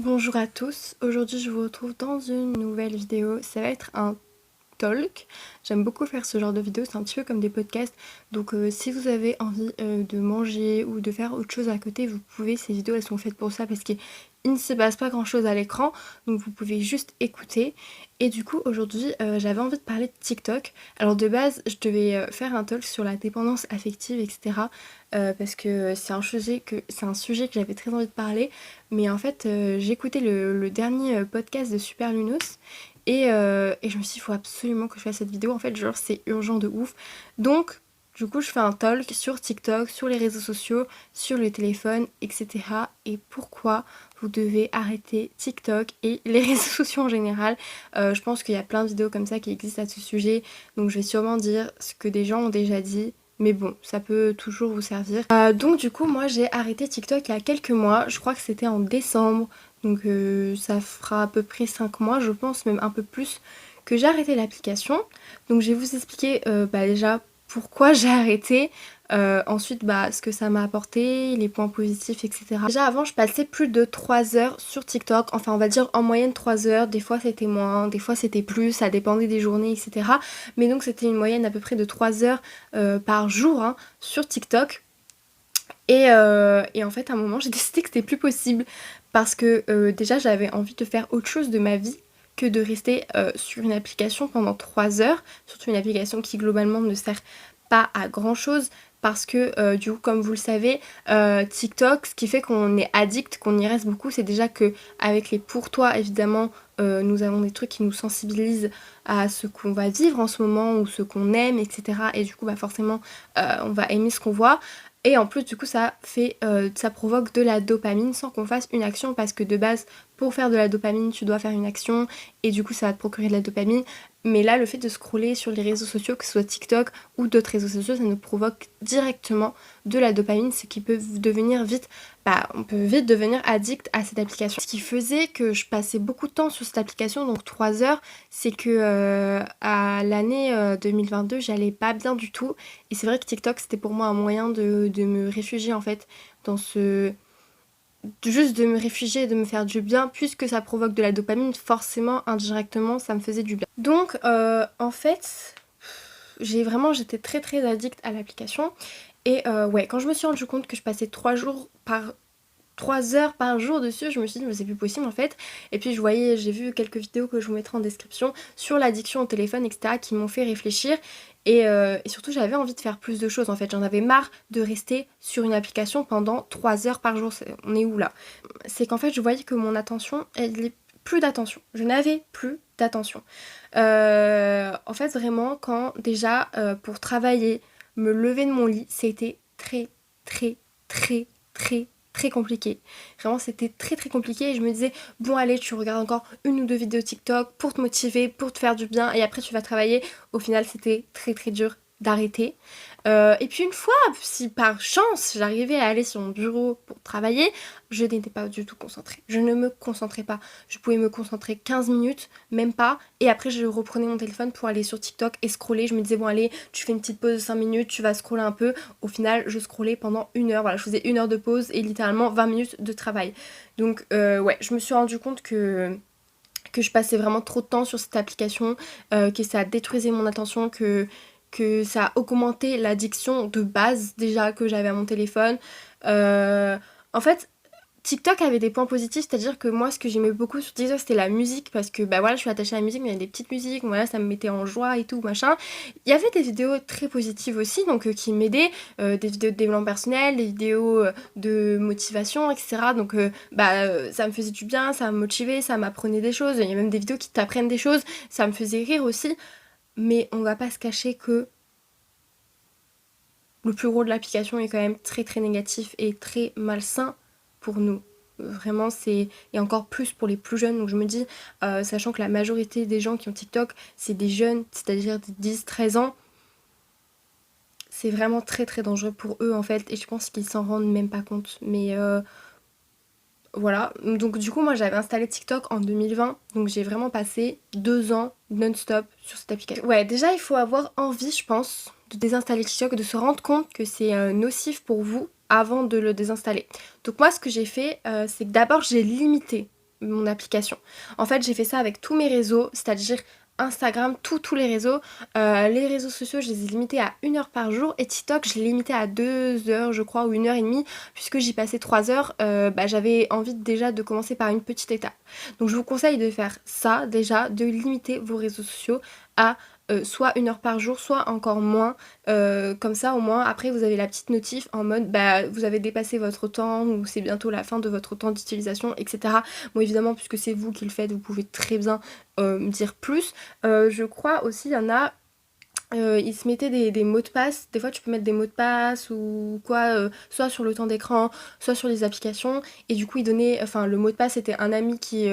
Bonjour à tous, aujourd'hui je vous retrouve dans une nouvelle vidéo, ça va être un talk. J'aime beaucoup faire ce genre de vidéos, c'est un petit peu comme des podcasts, donc si vous avez envie de manger ou de faire autre chose à côté, vous pouvez, ces vidéos elles sont faites pour ça parce qu'il ne se passe pas grand chose à l'écran, donc vous pouvez juste écouter. Et du coup aujourd'hui j'avais envie de parler de TikTok. Alors de base je devais faire un talk sur la dépendance affective, etc. Parce que c'est un sujet que j'avais très envie de parler, mais en fait j'ai écouté le dernier podcast de Super Lunos et je me suis dit, il faut absolument que je fasse cette vidéo. En fait, genre, c'est urgent de ouf. Donc, du coup, je fais un talk sur TikTok, sur les réseaux sociaux, sur le téléphone, etc. Et pourquoi vous devez arrêter TikTok et les réseaux sociaux en général. Je pense qu'il y a plein de vidéos comme ça qui existent à ce sujet. Donc, je vais sûrement dire ce que des gens ont déjà dit. Mais bon, ça peut toujours vous servir. Donc du coup, moi j'ai arrêté TikTok il y a quelques mois. Je crois que c'était en décembre. Donc ça fera à peu près 5 mois, je pense, même un peu plus, que j'ai arrêté l'application. Donc je vais vous expliquer déjà pourquoi j'ai arrêté, ensuite ce que ça m'a apporté, les points positifs, etc. Déjà avant je passais plus de 3 heures sur TikTok, enfin on va dire en moyenne 3 heures, des fois c'était moins, des fois c'était plus, ça dépendait des journées, etc. Mais donc c'était une moyenne à peu près de 3 heures par jour sur TikTok. Et en fait, à un moment, j'ai décidé que c'était plus possible parce que déjà, j'avais envie de faire autre chose de ma vie que de rester sur une application pendant 3 heures, surtout une application qui globalement ne sert pas à grand chose. Parce que du coup, comme vous le savez, TikTok, ce qui fait qu'on est addict, qu'on y reste beaucoup, c'est déjà que avec les pour toi, évidemment, nous avons des trucs qui nous sensibilisent à ce qu'on va vivre en ce moment ou ce qu'on aime, etc. Et du coup, forcément, on va aimer ce qu'on voit. Et en plus du coup ça provoque de la dopamine sans qu'on fasse une action, parce que de base pour faire de la dopamine tu dois faire une action et du coup ça va te procurer de la dopamine. Mais là le fait de scroller sur les réseaux sociaux, que ce soit TikTok ou d'autres réseaux sociaux, ça nous provoque directement de la dopamine, ce qui peut devenir vite, on peut vite devenir addict à cette application. Ce qui faisait que je passais beaucoup de temps sur cette application, donc 3 heures, c'est que à l'année 2022 j'allais pas bien du tout. Et c'est vrai que TikTok c'était pour moi un moyen de me réfugier en fait dans ce... Juste de me réfugier et de me faire du bien, puisque ça provoque de la dopamine, forcément indirectement ça me faisait du bien. Donc en fait j'étais très très addict à l'application. Et ouais, quand je me suis rendu compte que je passais 3 heures par jour dessus, je me suis dit mais c'est plus possible en fait. Et puis j'ai vu quelques vidéos que je vous mettrai en description sur l'addiction au téléphone, etc., qui m'ont fait réfléchir. Et surtout j'avais envie de faire plus de choses en fait. J'en avais marre de rester sur une application pendant 3 heures par jour. On est où là? C'est qu'en fait je voyais que mon attention, elle est plus d'attention. Je n'avais plus d'attention. En fait vraiment quand déjà pour travailler, me lever de mon lit, c'était très très très très très compliqué. Vraiment c'était très très compliqué et je me disais bon allez tu regardes encore une ou deux vidéos TikTok pour te motiver, pour te faire du bien et après tu vas travailler. Au final c'était très très dur d'arrêter. Et puis une fois, si par chance j'arrivais à aller sur mon bureau pour travailler, je n'étais pas du tout concentrée. Je ne me concentrais pas. Je pouvais me concentrer 15 minutes, même pas, et après je reprenais mon téléphone pour aller sur TikTok et scroller. Je me disais bon allez, tu fais une petite pause de 5 minutes, tu vas scroller un peu. Au final, je scrollais pendant 1 heure. Voilà, je faisais 1 heure de pause et littéralement 20 minutes de travail. Donc ouais, je me suis rendu compte que je passais vraiment trop de temps sur cette application, que ça détruisait mon attention, que ça a augmenté l'addiction de base déjà que j'avais à mon téléphone. En fait, TikTok avait des points positifs, c'est-à-dire que moi ce que j'aimais beaucoup sur TikTok c'était la musique, parce que voilà je suis attachée à la musique, mais il y a des petites musiques, voilà ça me mettait en joie et tout machin. Il y avait des vidéos très positives aussi, donc qui m'aidaient, des vidéos de développement personnel, des vidéos de motivation, etc. Donc ça me faisait du bien, ça me motivait, ça m'apprenait des choses, il y a même des vidéos qui t'apprennent des choses, ça me faisait rire aussi. Mais on va pas se cacher que le plus gros de l'application est quand même très très négatif et très malsain pour nous. Vraiment, et encore plus pour les plus jeunes. Donc je me dis, sachant que la majorité des gens qui ont TikTok, c'est des jeunes, c'est-à-dire des 10-13 ans, c'est vraiment très très dangereux pour eux en fait. Et je pense qu'ils s'en rendent même pas compte. Mais voilà. Donc du coup, moi j'avais installé TikTok en 2020. Donc j'ai vraiment passé 2 ans non-stop sur cette application. Ouais, déjà il faut avoir envie, je pense, de désinstaller TikTok, de se rendre compte que c'est nocif pour vous avant de le désinstaller. Donc moi ce que j'ai fait, c'est que d'abord j'ai limité mon application. En fait, j'ai fait ça avec tous mes réseaux, c'est-à-dire Instagram, tous les réseaux. Les réseaux sociaux, je les ai limités à 1 heure par jour et TikTok, je l'ai limité à 2 heures, je crois, ou 1 heure et demie, puisque j'y passais 3 heures. J'avais envie déjà de commencer par une petite étape. Donc je vous conseille de faire ça déjà, de limiter vos réseaux sociaux à soit 1 heure par jour, soit encore moins. Comme ça, au moins, après, vous avez la petite notif en mode vous avez dépassé votre temps ou c'est bientôt la fin de votre temps d'utilisation, etc. Bon, évidemment, puisque c'est vous qui le faites, vous pouvez très bien me dire plus. Je crois aussi, il y en a. Ils se mettaient des mots de passe. Des fois, tu peux mettre des mots de passe ou quoi, soit sur le temps d'écran, soit sur les applications. Et du coup, ils donnaient. Enfin, le mot de passe, c'était un ami qui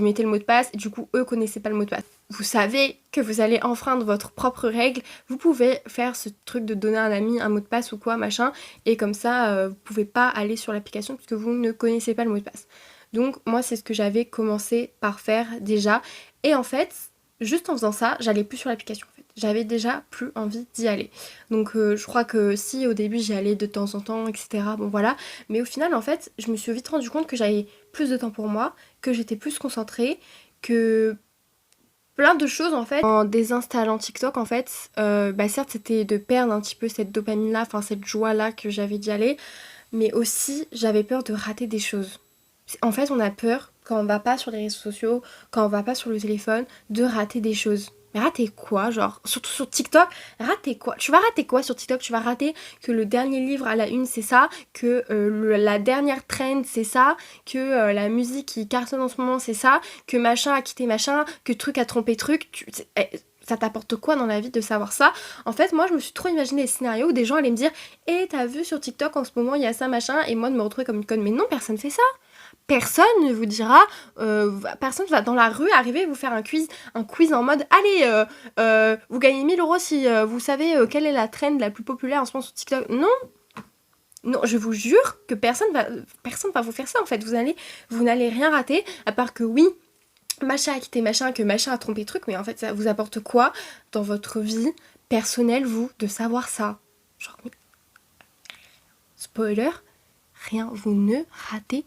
mettait le mot de passe. Et du coup, eux connaissaient pas le mot de passe. Vous savez que vous allez enfreindre votre propre règle. Vous pouvez faire ce truc de donner à un ami un mot de passe ou quoi, machin. Et comme ça, vous pouvez pas aller sur l'application puisque vous ne connaissez pas le mot de passe. Donc, moi, c'est ce que j'avais commencé par faire déjà. Et en fait, juste en faisant ça, j'allais plus sur l'application en fait. J'avais déjà plus envie d'y aller. Donc je crois que si au début j'y allais de temps en temps, etc. Bon voilà. Mais au final en fait, je me suis vite rendu compte que j'avais plus de temps pour moi, que j'étais plus concentrée, que plein de choses en fait. En désinstallant TikTok en fait, certes c'était de perdre un petit peu cette dopamine là, enfin cette joie là que j'avais d'y aller, mais aussi j'avais peur de rater des choses. En fait, on a peur, quand on va pas sur les réseaux sociaux, quand on va pas sur le téléphone, de rater des choses. Mais rater quoi, genre? Surtout sur TikTok, rater quoi? Tu vas rater quoi sur TikTok? Tu vas rater que le dernier livre à la une c'est ça, que la dernière trend c'est ça, que la musique qui cartonne en ce moment c'est ça, que machin a quitté machin, que truc a trompé truc. Ça t'apporte quoi dans la vie de savoir ça? En fait, moi, je me suis trop imaginé des scénarios où des gens allaient me dire «Eh, t'as vu sur TikTok en ce moment, il y a ça, machin», et moi de me retrouver comme une conne. Mais non, personne fait ça. Personne ne vous dira, personne va dans la rue arriver et vous faire un quiz en mode allez, vous gagnez 1000 € si vous savez quelle est la trend la plus populaire en ce moment sur TikTok. Non, non, je vous jure que personne va vous faire ça en fait. Vous n'allez rien rater, à part que oui, machin a quitté machin, que machin a trompé truc, mais en fait ça vous apporte quoi dans votre vie personnelle, vous, de savoir ça? Genre, spoiler, rien, vous ne ratez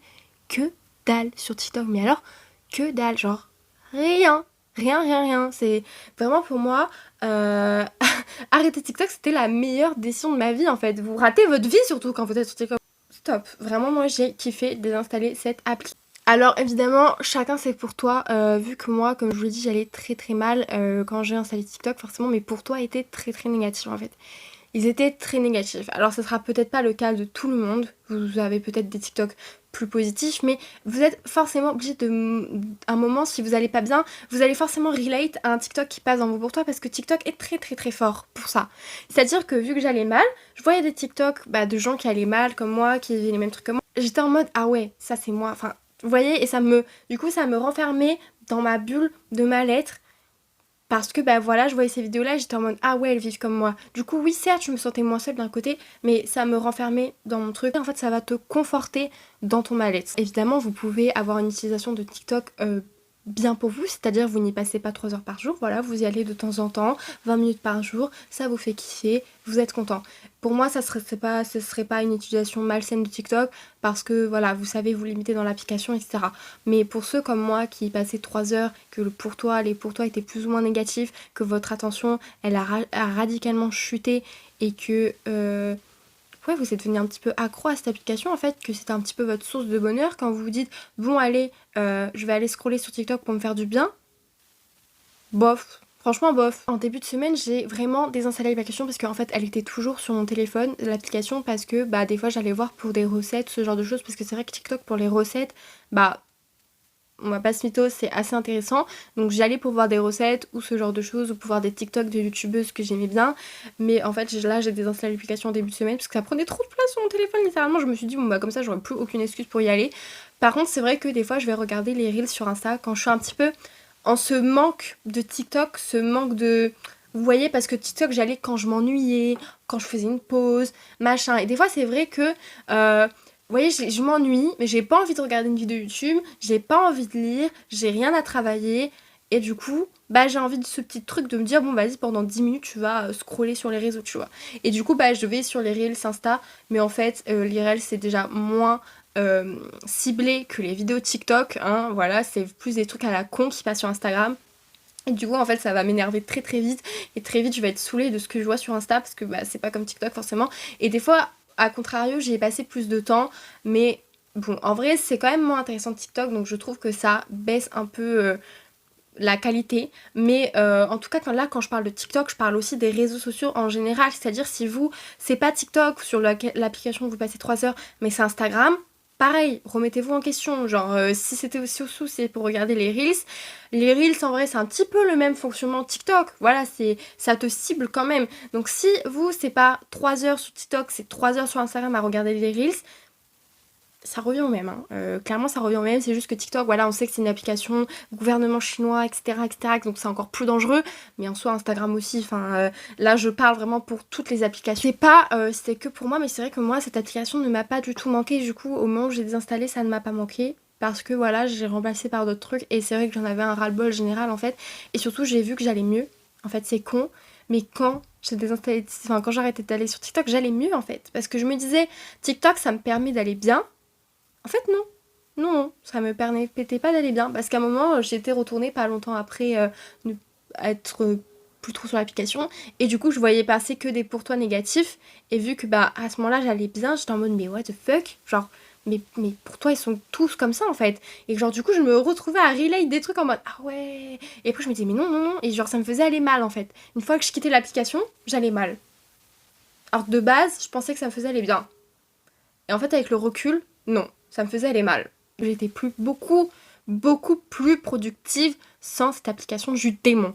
que dalle sur TikTok. Mais alors, que dalle, genre rien. Rien. C'est vraiment pour moi, arrêter TikTok, c'était la meilleure décision de ma vie en fait. Vous ratez votre vie surtout quand vous êtes sur TikTok. Stop. Vraiment, moi j'ai kiffé désinstaller cette appli. Alors évidemment, chacun c'est pour toi, vu que moi, comme je vous l'ai dit, j'allais très très mal quand j'ai installé TikTok, forcément mes pour toi étaient très très négatifs en fait. Ils étaient très négatifs. Alors ce sera peut-être pas le cas de tout le monde, vous avez peut-être des TikTok plus positifs, mais vous êtes forcément obligé de... un moment, si vous allez pas bien, vous allez forcément relate à un TikTok qui passe dans vos pour toi, parce que TikTok est très très très fort pour ça. C'est-à-dire que vu que j'allais mal, je voyais des TikTok de gens qui allaient mal comme moi, qui vivaient les mêmes trucs que moi. J'étais en mode ah ouais, ça c'est moi, enfin vous voyez, et du coup ça me renfermait dans ma bulle de mal-être. Parce que voilà, je voyais ces vidéos-là, j'étais en mode ah ouais, elles vivent comme moi. Du coup, oui, certes, je me sentais moins seule d'un côté, mais ça me renfermait dans mon truc. En fait, ça va te conforter dans ton mal-être. Évidemment, vous pouvez avoir une utilisation de TikTok bien pour vous, c'est-à-dire vous n'y passez pas 3 heures par jour, voilà, vous y allez de temps en temps, 20 minutes par jour, ça vous fait kiffer, vous êtes content. Pour moi, ce serait pas une utilisation malsaine de TikTok parce que voilà, vous savez vous limiter dans l'application, etc. Mais pour ceux comme moi qui passaient 3 heures, que les pour toi étaient plus ou moins négatifs, que votre attention elle a radicalement chuté et que ouais, vous êtes devenu un petit peu accro à cette application en fait, que c'était un petit peu votre source de bonheur quand vous vous dites bon allez, je vais aller scroller sur TikTok pour me faire du bien. Bof, franchement bof. En début de semaine, j'ai vraiment désinstallé l'application parce qu'en fait, elle était toujours sur mon téléphone, l'application, parce que des fois, j'allais voir pour des recettes, ce genre de choses, parce que c'est vrai que TikTok pour les recettes, on va pas se mytho, c'est assez intéressant. Donc j'allais pour voir des recettes ou ce genre de choses, ou pour voir des TikTok de youtubeuses que j'aimais bien. Mais en fait, là, j'ai désinstallé l'application en début de semaine parce que ça prenait trop de place sur mon téléphone, littéralement. Je me suis dit, bon, comme ça, j'aurais plus aucune excuse pour y aller. Par contre, c'est vrai que des fois, je vais regarder les reels sur Insta quand je suis un petit peu en ce manque de TikTok, ce manque de... Vous voyez, parce que TikTok, j'allais quand je m'ennuyais, quand je faisais une pause, machin. Et des fois, c'est vrai que... vous voyez, je m'ennuie, mais j'ai pas envie de regarder une vidéo YouTube, j'ai pas envie de lire, j'ai rien à travailler. Et du coup, j'ai envie de ce petit truc de me dire, bon, vas-y, pendant 10 minutes, tu vas scroller sur les réseaux, tu vois. Et du coup, je vais sur les Reels Insta, mais en fait, les Reels, c'est déjà moins ciblées que les vidéos TikTok, hein, voilà, c'est plus des trucs à la con qui passent sur Instagram. Et du coup en fait ça va m'énerver très très vite et très vite je vais être saoulée de ce que je vois sur Insta parce que bah c'est pas comme TikTok forcément. Et des fois à contrario j'y ai passé plus de temps mais bon en vrai c'est quand même moins intéressant que TikTok donc je trouve que ça baisse un peu la qualité. Mais en tout cas quand je parle de TikTok je parle aussi des réseaux sociaux en général. C'est-à-dire si vous c'est pas TikTok sur l'application où vous passez 3 heures mais c'est Instagram. Pareil, remettez-vous en question, genre si c'était aussi au sous, c'est pour regarder les Reels. Les Reels, en vrai, c'est un petit peu le même fonctionnement TikTok, voilà, ça te cible quand même. Donc si vous, c'est pas 3 heures sur TikTok, c'est 3 heures sur Instagram à regarder les Reels, ça revient au même, hein. Clairement ça revient au même, c'est juste que TikTok, voilà, on sait que c'est une application gouvernement chinois, etc., etc., donc c'est encore plus dangereux, mais en soi Instagram aussi, enfin là je parle vraiment pour toutes les applications. C'est que pour moi, mais c'est vrai que moi cette application ne m'a pas du tout manqué, du coup au moment où j'ai désinstallé ça ne m'a pas manqué, parce que voilà, j'ai remplacé par d'autres trucs, et c'est vrai que j'en avais un ras-le-bol général en fait, et surtout j'ai vu que j'allais mieux, en fait c'est con, mais quand j'ai désinstallé, enfin quand j'arrêtais d'aller sur TikTok, j'allais mieux en fait, parce que je me disais, TikTok ça me permet d'aller bien. En fait, non. Non, non, ça me permettait pas d'aller bien. Parce qu'à un moment, j'étais retournée pas longtemps après ne être plus trop sur l'application. Et du coup, je voyais passer que des pour toi négatifs. Et vu que bah à ce moment-là, j'allais bien, j'étais en mode mais what the fuck? Genre, mais pour toi, ils sont tous comme ça en fait. Et genre, du coup, je me retrouvais à relay des trucs en mode ah ouais. Et après, je me disais mais non, non, non. Et genre, ça me faisait aller mal en fait. Une fois que je quittais l'application, j'allais mal. Alors que de base, je pensais que ça me faisait aller bien. Et en fait, avec le recul, non, ça me faisait aller mal. J'étais beaucoup plus productive sans cette application du démon.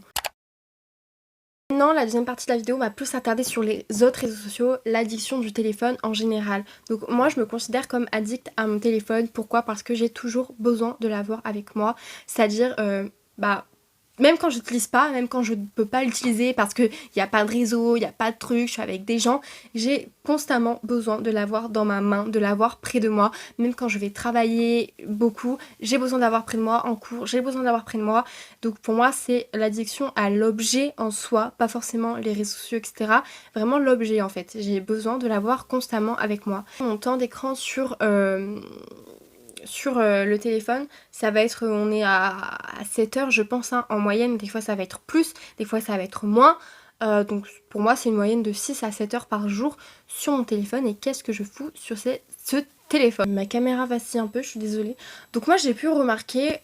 Maintenant, la deuxième partie de la vidéo va plus s'attarder sur les autres réseaux sociaux, l'addiction du téléphone en général. Donc moi, je me considère comme addict à mon téléphone. Pourquoi? Parce que j'ai toujours besoin de l'avoir avec moi. C'est-à-dire, bah même quand je l'utilise pas, même quand je ne peux pas l'utiliser parce qu'il n'y a pas de réseau, il n'y a pas de truc, je suis avec des gens, j'ai constamment besoin de l'avoir dans ma main, de l'avoir près de moi. Même quand je vais travailler beaucoup, j'ai besoin d'avoir près de moi, en cours, j'ai besoin d'avoir près de moi. Donc pour moi, c'est l'addiction à l'objet en soi, pas forcément les réseaux sociaux, etc. Vraiment l'objet en fait. J'ai besoin de l'avoir constamment avec moi. Mon temps d'écran sur le téléphone, ça va être, on est à 7 heures je pense, hein, en moyenne, des fois ça va être plus, des fois ça va être moins. Donc pour moi c'est une moyenne de 6 à 7 heures par jour sur mon téléphone. Et qu'est-ce que je fous sur ce téléphone? Ma caméra vacille un peu, je suis désolée. Donc moi j'ai pu remarquer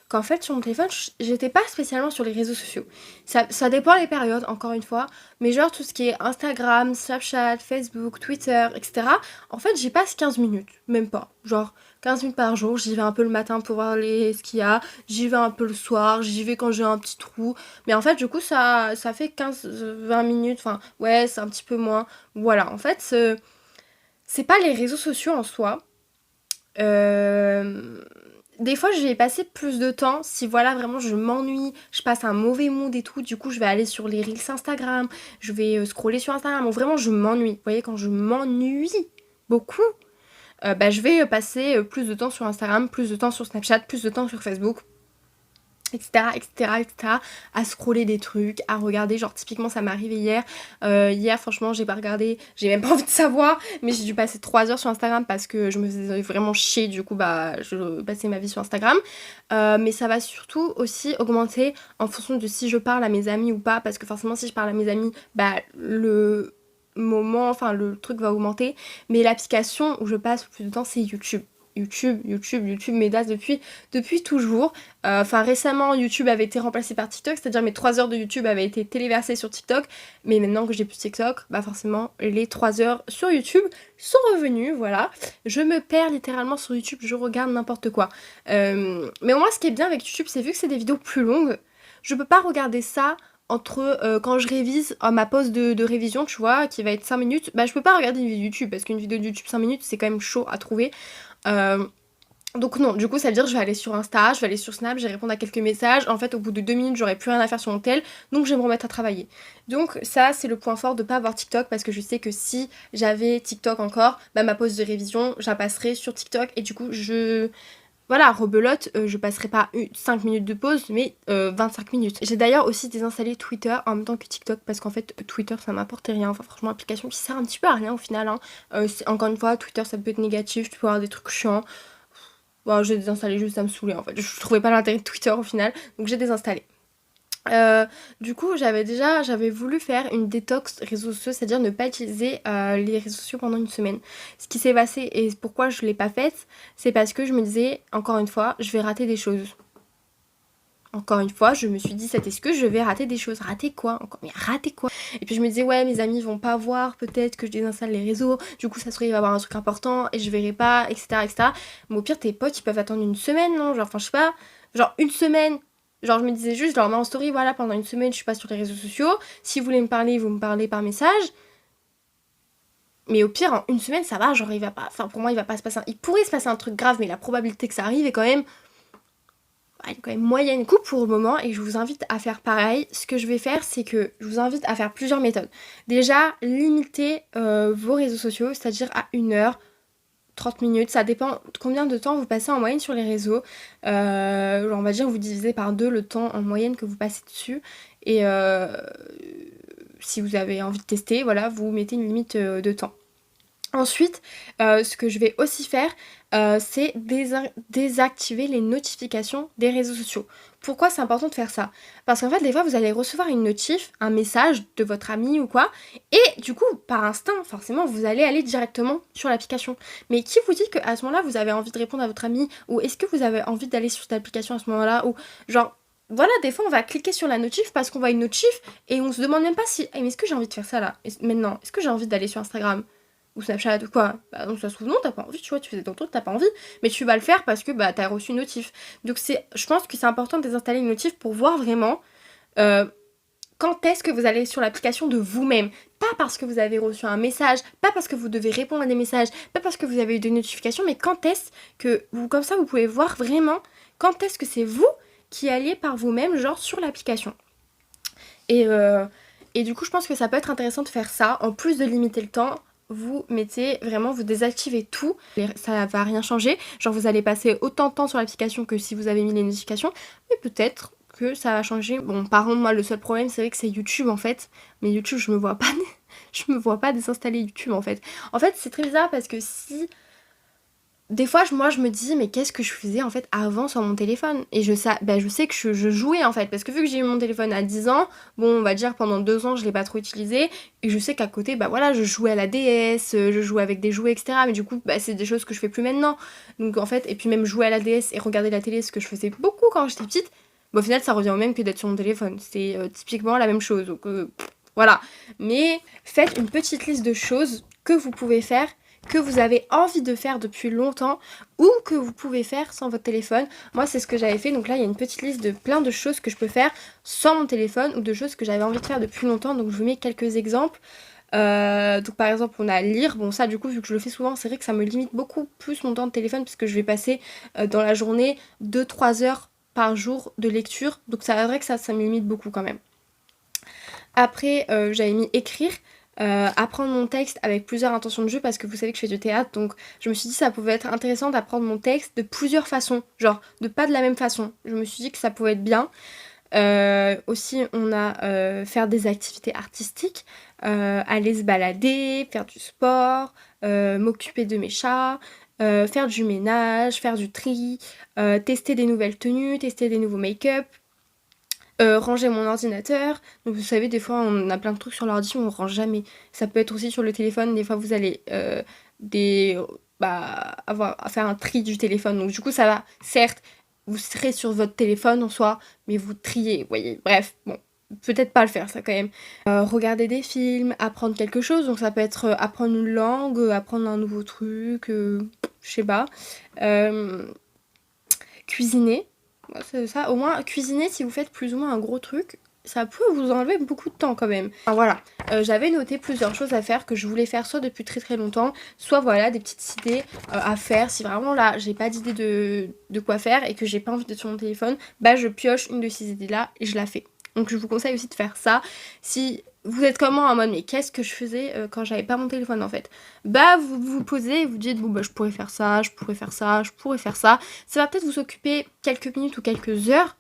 qu'en fait sur mon téléphone j'étais pas spécialement sur les réseaux sociaux. Ça dépend les périodes encore une fois, mais genre tout ce qui est Instagram, Snapchat, Facebook, Twitter, etc. En fait j'y passe 15 minutes, même pas. Genre 15 minutes par jour, j'y vais un peu le matin pour voir ce qu'il y a, j'y vais un peu le soir, j'y vais quand j'ai un petit trou. Mais en fait du coup ça fait 15-20 minutes, enfin ouais c'est un petit peu moins. Voilà, en fait c'est pas les réseaux sociaux en soi. Des fois je vais passer plus de temps si voilà vraiment je m'ennuie, je passe un mauvais mood et tout, du coup je vais aller sur les reels Instagram, je vais scroller sur Instagram, ou vraiment je m'ennuie. Vous voyez, quand je m'ennuie beaucoup, bah, je vais passer plus de temps sur Instagram, plus de temps sur Snapchat, plus de temps sur Facebook, etc., etc., etc., à scroller des trucs, à regarder. Genre typiquement ça m'est arrivé hier. Hier franchement j'ai pas regardé, j'ai même pas envie de savoir, mais j'ai dû passer 3 heures sur Instagram parce que je me faisais vraiment chier. Du coup bah je passais ma vie sur Instagram. Mais ça va surtout aussi augmenter en fonction de si je parle à mes amis ou pas, parce que forcément si je parle à mes amis, bah le truc va augmenter. Mais l'application où je passe le plus de temps c'est YouTube. YouTube m'aidasse depuis toujours. Enfin récemment YouTube avait été remplacé par TikTok, c'est-à-dire mes 3 heures de YouTube avaient été téléversées sur TikTok. Mais maintenant que j'ai plus TikTok, bah forcément les 3 heures sur YouTube sont revenues, voilà. Je me perds littéralement sur YouTube, je regarde n'importe quoi. Mais au moins ce qui est bien avec YouTube, c'est vu que c'est des vidéos plus longues, je peux pas regarder ça entre quand je révise à ma pause de révision, tu vois, qui va être 5 minutes, bah je peux pas regarder une vidéo YouTube, parce qu'une vidéo de YouTube 5 minutes c'est quand même chaud à trouver. Donc non, du coup ça veut dire que je vais aller sur Insta, je vais aller sur Snap, je vais répondre à quelques messages. En fait au bout de 2 minutes j'aurai plus rien à faire sur mon tel, donc je vais me remettre à travailler. Donc ça c'est le point fort de pas avoir TikTok, parce que je sais que si j'avais TikTok encore, bah ma pause de révision je la passerais sur TikTok, et du coup voilà, rebelote, je passerai pas 5 minutes de pause, mais 25 minutes. J'ai d'ailleurs aussi désinstallé Twitter en même temps que TikTok, parce qu'en fait, Twitter, ça m'apportait rien. Enfin, franchement, application qui sert un petit peu à rien au final. Hein. Encore une fois, Twitter, ça peut être négatif, tu peux avoir des trucs chiants. Bon, j'ai désinstallé juste à me saouler, en fait. Je trouvais pas l'intérêt de Twitter au final, donc j'ai désinstallé. Du coup, j'avais voulu faire une détox réseaux sociaux, c'est-à-dire ne pas utiliser les réseaux sociaux pendant une semaine. Ce qui s'est passé et pourquoi je l'ai pas faite, c'est parce que je me disais, encore une fois, je vais rater des choses. Encore une fois, je me suis dit, cette excuse, je vais rater des choses. Rater quoi encore? Mais rater quoi? Et puis je me disais, ouais, mes amis vont pas voir, peut-être que je désinstalle les réseaux, du coup, ça se trouve, il va y avoir un truc important et je verrai pas, etc., etc. Mais au pire, tes potes, ils peuvent attendre une semaine, non? Genre, enfin, je sais pas, genre une semaine. Genre, je me disais juste, je leur mets en story, voilà, pendant une semaine, je suis pas sur les réseaux sociaux. Si vous voulez me parler, vous me parlez par message. Mais au pire, en une semaine, ça va, genre, il va pas. Enfin, pour moi, il va pas se passer. Il pourrait se passer un truc grave, mais la probabilité que ça arrive est quand même. Elle est quand même moyenne. Du coup, pour le moment, et je vous invite à faire pareil, ce que je vais faire, c'est que je vous invite à faire plusieurs méthodes. Déjà, limitez vos réseaux sociaux, c'est-à-dire à 1 heure. 30 minutes, ça dépend combien de temps vous passez en moyenne sur les réseaux. On va dire vous divisez par 2 le temps en moyenne que vous passez dessus. Et si vous avez envie de tester, voilà, vous mettez une limite de temps. Ensuite, ce que je vais aussi faire, c'est désactiver les notifications des réseaux sociaux. Pourquoi c'est important de faire ça? Parce qu'en fait, des fois, vous allez recevoir une notif, un message de votre ami ou quoi, et du coup, par instinct, forcément, vous allez aller directement sur l'application. Mais qui vous dit qu'à ce moment-là, vous avez envie de répondre à votre ami? Ou est-ce que vous avez envie d'aller sur cette application à ce moment-là? Ou genre, voilà, des fois, on va cliquer sur la notif parce qu'on voit une notif, et on se demande même pas si, mais est-ce que j'ai envie de faire ça là? Maintenant, est-ce que j'ai envie d'aller sur Instagram? Ou Snapchat ou quoi, bah non, ça se trouve non, t'as pas envie, tu vois, tu faisais ton truc, t'as pas envie, mais tu vas le faire parce que bah t'as reçu une notif. Donc je pense que c'est important de désinstaller une notif pour voir vraiment quand est-ce que vous allez sur l'application de vous-même. Pas parce que vous avez reçu un message, pas parce que vous devez répondre à des messages, pas parce que vous avez eu des notifications, mais quand est-ce que vous, comme ça, vous pouvez voir vraiment quand est-ce que c'est vous qui alliez par vous-même, genre sur l'application. Et du coup, je pense que ça peut être intéressant de faire ça, en plus de limiter le temps. Vous mettez vraiment, vous désactivez tout, ça va rien changer, genre vous allez passer autant de temps sur l'application que si vous avez mis les notifications, mais peut-être que ça va changer. Bon, par contre, moi le seul problème c'est vrai que c'est YouTube en fait, mais YouTube je me vois pas désinstaller YouTube en fait. En fait c'est très bizarre parce que si des fois, moi, je me dis, mais qu'est-ce que je faisais en fait avant sur mon téléphone? Et je sais que je jouais en fait, parce que vu que j'ai eu mon téléphone à 10 ans, bon, on va dire pendant 2 ans, je l'ai pas trop utilisé, et je sais qu'à côté, bah voilà, je jouais à la DS, je jouais avec des jouets, etc. Mais du coup, bah, c'est des choses que je fais plus maintenant. Donc en fait, et puis même jouer à la DS et regarder la télé, ce que je faisais beaucoup quand j'étais petite, bah, au final, ça revient au même que d'être sur mon téléphone. C'est typiquement la même chose. Donc voilà. Mais faites une petite liste de choses que vous pouvez faire, que vous avez envie de faire depuis longtemps ou que vous pouvez faire sans votre téléphone. Moi c'est ce que j'avais fait, donc là il y a une petite liste de plein de choses que je peux faire sans mon téléphone ou de choses que j'avais envie de faire depuis longtemps, donc je vous mets quelques exemples. Donc par exemple on a lire, bon ça du coup vu que je le fais souvent c'est vrai que ça me limite beaucoup plus mon temps de téléphone puisque je vais passer dans la journée 2-3 heures par jour de lecture, donc c'est vrai que ça me limite beaucoup quand même. Après j'avais mis écrire. Apprendre mon texte avec plusieurs intentions de jeu parce que vous savez que je fais du théâtre, donc je me suis dit ça pouvait être intéressant d'apprendre mon texte de plusieurs façons, genre de pas de la même façon. Je me suis dit que ça pouvait être bien. Aussi on a faire des activités artistiques, aller se balader, faire du sport, m'occuper de mes chats, faire du ménage, faire du tri, tester des nouvelles tenues, tester des nouveaux make-up, ranger mon ordinateur. Donc vous savez des fois on a plein de trucs sur l'ordi on range jamais. Ça peut être aussi sur le téléphone, des fois vous allez avoir à faire un tri du téléphone. Donc du coup ça va, certes, vous serez sur votre téléphone en soi, mais vous triez, vous voyez. Bref, bon, peut-être pas le faire ça quand même. Regarder des films, apprendre quelque chose, donc ça peut être apprendre une langue, apprendre un nouveau truc, je sais pas. Cuisiner. C'est ça, au moins cuisiner si vous faites plus ou moins un gros truc, ça peut vous enlever beaucoup de temps quand même. Enfin voilà, j'avais noté plusieurs choses à faire que je voulais faire soit depuis très très longtemps, soit voilà des petites idées à faire. Si vraiment là j'ai pas d'idée de quoi faire et que j'ai pas envie d'être sur mon téléphone, bah je pioche une de ces idées là et je la fais. Donc je vous conseille aussi de faire ça. Si vous êtes comment en mode mais qu'est-ce que je faisais quand j'avais pas mon téléphone en fait? Bah vous vous posez et vous dites bon bah je pourrais faire ça, je pourrais faire ça, je pourrais faire ça. Ça va peut-être vous occuper quelques minutes ou quelques heures,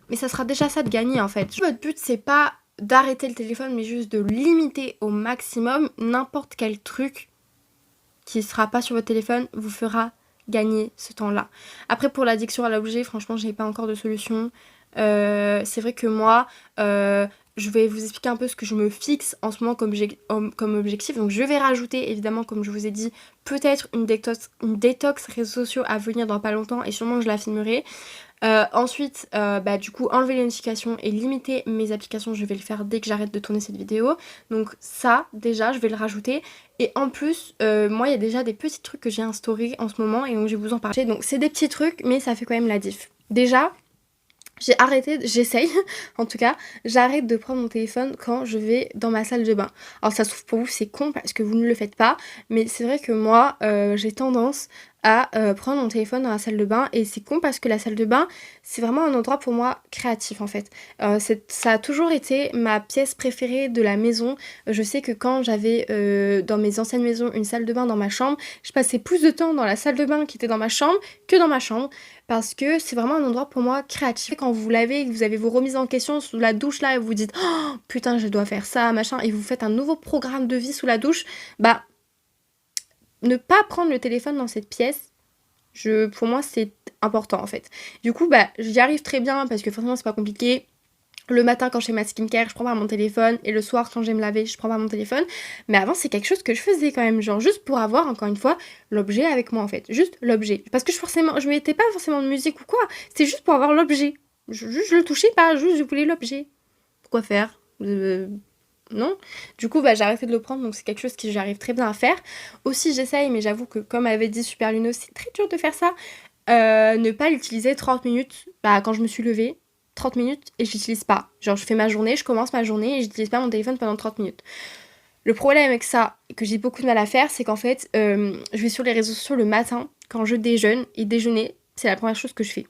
mais ça sera déjà ça de gagner en fait. Votre but c'est pas d'arrêter le téléphone mais juste de limiter au maximum n'importe quel truc qui sera pas sur votre téléphone vous fera gagner ce temps-là. Après pour l'addiction à l'objet, franchement j'ai pas encore de solution. C'est vrai que moi, je vais vous expliquer un peu ce que je me fixe en ce moment comme objectif. Donc je vais rajouter évidemment, comme je vous ai dit, peut-être une détox réseaux sociaux à venir dans pas longtemps et sûrement que je la filmerai. Ensuite, du coup, enlever les notifications et limiter mes applications, je vais le faire dès que j'arrête de tourner cette vidéo. Donc ça, déjà, je vais le rajouter. Et en plus, moi, il y a déjà des petits trucs que j'ai instaurés en ce moment et donc je vais vous en parler. Donc c'est des petits trucs, mais ça fait quand même la diff. Déjà, j'essaye, en tout cas, j'arrête de prendre mon téléphone quand je vais dans ma salle de bain. Alors ça se trouve pour vous c'est con parce que vous ne le faites pas, mais c'est vrai que moi j'ai tendance à prendre mon téléphone dans la salle de bain et c'est con parce que la salle de bain c'est vraiment un endroit pour moi créatif en fait. Ça a toujours été ma pièce préférée de la maison. Je sais que quand j'avais dans mes anciennes maisons une salle de bain dans ma chambre, je passais plus de temps dans la salle de bain qui était dans ma chambre que dans ma chambre. Parce que c'est vraiment un endroit pour moi créatif. Quand vous vous lavez et que vous avez vos remises en question sous la douche là et vous vous dites oh, putain je dois faire ça machin et vous faites un nouveau programme de vie sous la douche, bah ne pas prendre le téléphone dans cette pièce, pour moi c'est important en fait. Du coup bah j'y arrive très bien parce que forcément c'est pas compliqué. Le matin quand je fais ma skincare, je prends pas mon téléphone. Et le soir quand je vais me laver, je prends pas mon téléphone. Mais avant c'est quelque chose que je faisais quand même. Genre juste pour avoir encore une fois l'objet avec moi en fait. Juste l'objet. Parce que je mettais pas forcément de musique ou quoi. C'était juste pour avoir l'objet. Je le touchais pas, juste je voulais l'objet. Pourquoi faire non. Du coup bah j'ai arrêté de le prendre. Donc c'est quelque chose que j'arrive très bien à faire. Aussi j'essaye mais j'avoue que comme avait dit Super Luno, c'est très dur de faire ça. Ne pas l'utiliser 30 minutes quand je me suis levée. 30 minutes et je l'utilise pas. Genre je fais ma journée, je commence ma journée et j'utilise pas mon téléphone pendant 30 minutes. Le problème avec ça, que j'ai beaucoup de mal à faire, c'est qu'en fait, je vais sur les réseaux sociaux le matin quand je déjeune et déjeuner, c'est la première chose que je fais.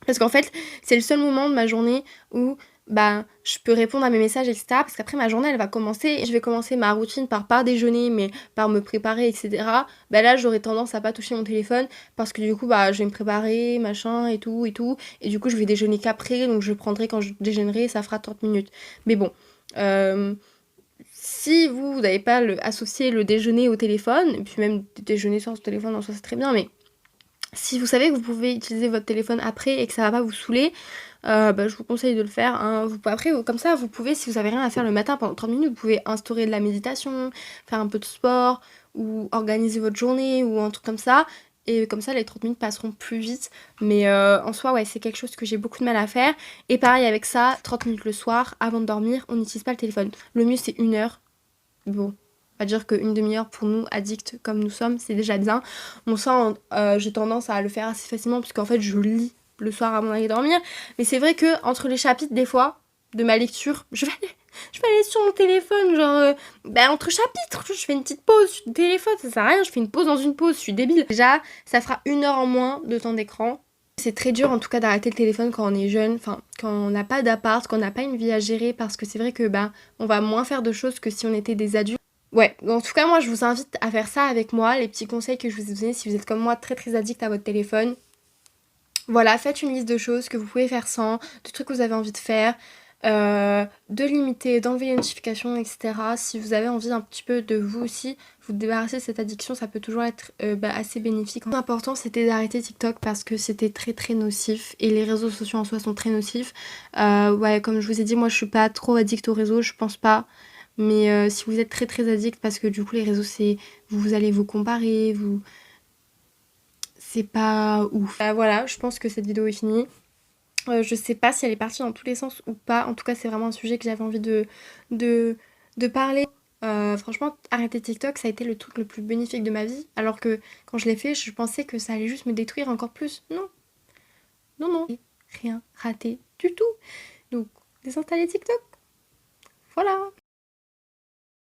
Parce qu'en fait, c'est le seul moment de ma journée où je peux répondre à mes messages, etc. Parce qu'après, ma journée, elle va commencer. Et je vais commencer ma routine par pas déjeuner, mais par me préparer, etc. Là, j'aurais tendance à pas toucher mon téléphone. Parce que du coup, je vais me préparer, machin, et tout, et tout. Et du coup, je vais déjeuner qu'après. Donc, je prendrai quand je déjeunerai, ça fera 30 minutes. Mais bon, si vous n'avez pas associé le déjeuner au téléphone, et puis même déjeuner sans téléphone, en soi, c'est très bien, mais si vous savez que vous pouvez utiliser votre téléphone après et que ça va pas vous saouler, je vous conseille de le faire. Hein. Après, comme ça, vous pouvez, si vous avez rien à faire le matin pendant 30 minutes, vous pouvez instaurer de la méditation, faire un peu de sport, ou organiser votre journée, ou un truc comme ça. Et comme ça, les 30 minutes passeront plus vite. Mais en soi, ouais, c'est quelque chose que j'ai beaucoup de mal à faire. Et pareil avec ça, 30 minutes le soir, avant de dormir, on n'utilise pas le téléphone. Le mieux, c'est 1 heure. Bon, on va dire qu'une demi-heure pour nous, addicts comme nous sommes, c'est déjà bien. Bon, ça, j'ai tendance à le faire assez facilement, puisqu'en fait, je lis le soir avant d'aller dormir. Mais c'est vrai que entre les chapitres, des fois, de ma lecture, je vais aller sur mon téléphone, genre, entre chapitres, je fais une petite pause sur le téléphone, ça sert à rien, je fais une pause dans une pause, je suis débile. Déjà, ça fera 1 heure en moins de temps d'écran. C'est très dur en tout cas d'arrêter le téléphone quand on est jeune, enfin quand on n'a pas d'appart, quand on n'a pas une vie à gérer, parce que c'est vrai que on va moins faire de choses que si on était des adultes. Ouais, en tout cas moi je vous invite à faire ça avec moi, les petits conseils que je vous ai donnés si vous êtes comme moi très très addict à votre téléphone. Voilà, faites une liste de choses que vous pouvez faire sans, de trucs que vous avez envie de faire, de limiter, d'enlever les notifications, etc. Si vous avez envie un petit peu de vous aussi vous débarrasser de cette addiction, ça peut toujours être assez bénéfique. L'important c'était d'arrêter TikTok parce que c'était très très nocif et les réseaux sociaux en soi sont très nocifs. Ouais, comme je vous ai dit, moi je suis pas trop addict aux réseaux, je pense pas. Mais si vous êtes très très addict, parce que du coup les réseaux c'est... vous allez vous comparer, c'est pas ouf. Voilà, je pense que cette vidéo est finie. Je sais pas si elle est partie dans tous les sens ou pas. En tout cas, c'est vraiment un sujet que j'avais envie de parler. Franchement, arrêter TikTok, ça a été le truc le plus bénéfique de ma vie. Alors que quand je l'ai fait, je pensais que ça allait juste me détruire encore plus. Non. Non, non. Rien raté du tout. Donc, désinstaller TikTok. Voilà.